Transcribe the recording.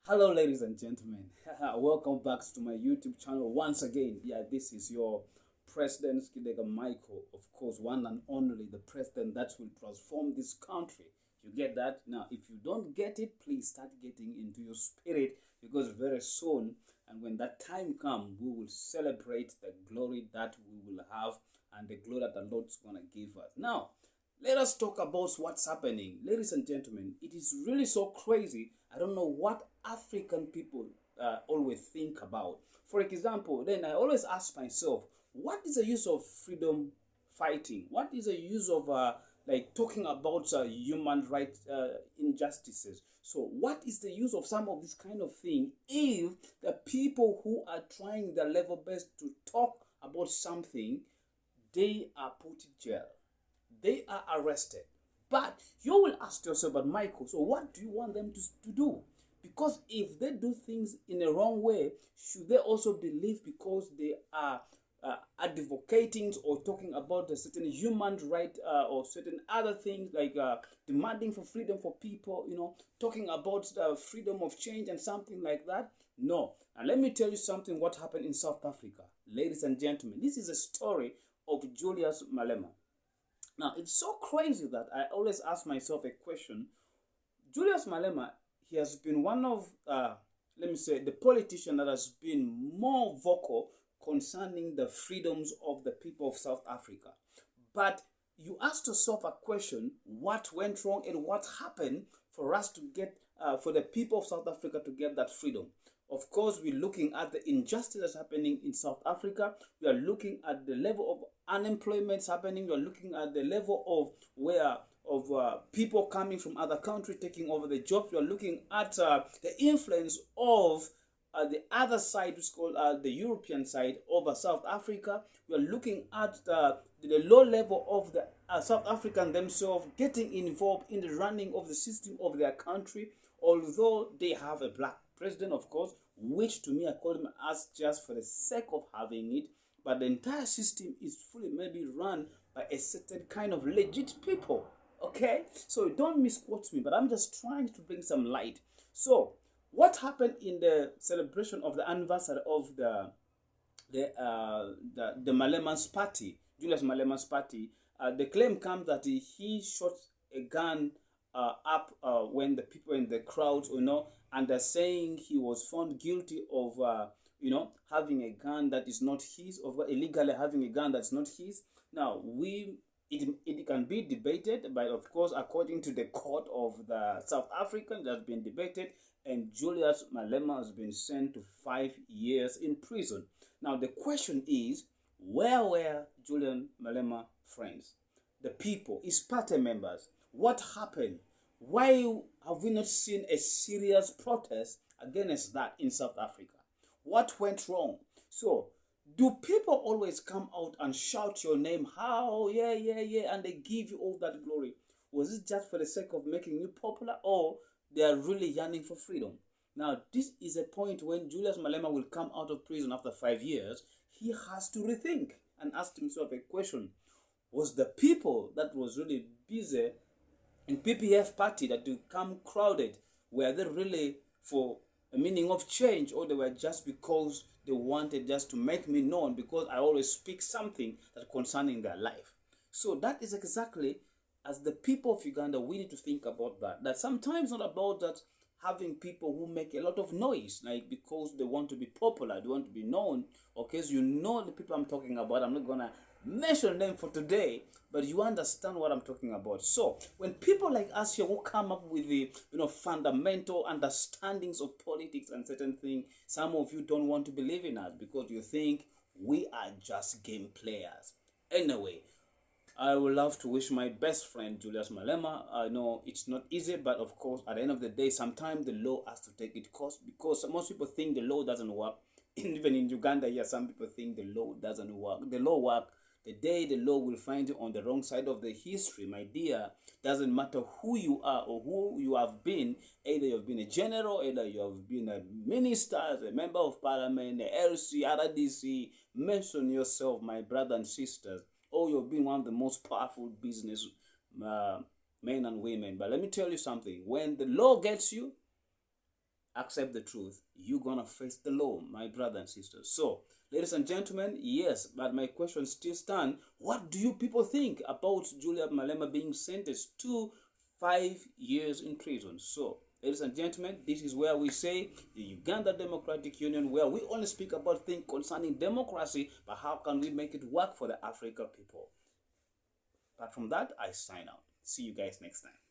Hello, ladies and gentlemen. Welcome back to my YouTube channel once again. This is your President Skidega Michael, of course, one and only, the president that will transform this country. You get that? Now, if you don't get it, please start getting into your spirit because very soon, and when that time comes, we will celebrate the glory that we will have and the glory that the Lord's gonna give us. Now, let us talk about what's happening. Ladies and gentlemen, it is really so crazy. I don't know what African people always think about. For example, then I always ask myself, what is the use of freedom fighting? What is the use of like talking about human rights injustices? So, what is the use of some of this kind of thing if the people who are trying their level best to talk about something, they are put in jail? They are arrested. But you will ask yourself, but Michael, so what do you want them to do? Because if they do things in a wrong way, should they also believe because they are advocating or talking about a certain human right or certain other things like demanding for freedom for people, talking about freedom of change and something like that? No. And let me tell you something what happened in South Africa. Ladies and gentlemen, this is a story of Julius Malema. Now, it's so crazy that I always ask myself a question. Julius Malema, he has been one of, let me say, the politician that has been more vocal concerning the freedoms of the people of South Africa. But you ask yourself a question, what went wrong and what happened for us to get, for the people of South Africa to get that freedom? Of course, we're looking at the injustice that's happening in South Africa. We are looking at the level of unemployment happening. We are looking at the level of where of people coming from other countries taking over the jobs. We are looking at the influence of the other side, which is called the European side, over South Africa. We are looking at the low level of the South African themselves getting involved in the running of the system of their country, although they have a black president, of course, which to me I call him as just for the sake of having it, but the entire system is fully maybe run by a certain kind of legit people. Okay, so don't misquote me, but I'm just trying to bring some light. So, what happened in the celebration of the anniversary of the Malema's party, Julius Malema's party? The claim comes that he shot a gun up when the people in the crowd, and they're saying he was found guilty of, having a gun that is not his, of illegally having a gun that's not his. Now, it can be debated, but of course, according to the court of the South African, it has been debated, and Julius Malema has been sent to 5 years in prison. Now, the question is, where were Julian Malema friends? The people, his party members? What happened? Why have we not seen a serious protest against that in South Africa? What went wrong? So, do people always come out and shout your name? How? Yeah, yeah, yeah, and they give you all that glory? Was it just for the sake of making you popular, or they are really yearning for freedom? Now, this is a point when Julius Malema will come out of prison after 5 years. He has to rethink and ask himself a question. Was the people that was really busy in PPF party that to come crowded, were they really for a meaning of change, or they were just because they wanted just to make me known because I always speak something that concerning their life? So that is exactly, as the people of Uganda, we need to think about that. That sometimes not about that having people who make a lot of noise, like because they want to be popular, they want to be known. Okay, so the people I'm talking about. I'm not gonna mention them for today, but you understand what I'm talking about. So when people like us here who come up with the fundamental understandings of politics and certain things, some of you don't want to believe in us because you think we are just game players. Anyway, I would love to wish my best friend Julius Malema. I know it's not easy, but of course, at the end of the day, sometimes the law has to take its course because most people think the law doesn't work. Even in Uganda, here, some people think the law doesn't work. The law works. The day the law will find you on the wrong side of the history, my dear, doesn't matter who you are or who you have been. Either you have been a general, either you have been a minister, a member of parliament, a LC, RDC. Mention yourself, my brother and sisters. Oh, you've been one of the most powerful business men and women. But let me tell you something. When the law gets you, accept the truth, you're gonna face the law, my brothers and sisters. So, ladies and gentlemen, yes, but my question still stands. What do you people think about Julius Malema being sentenced to 5 years in prison? So, ladies and gentlemen, this is where we say the Uganda Democratic Union, where we only speak about things concerning democracy, but how can we make it work for the African people? Apart from that, I sign out. See you guys next time.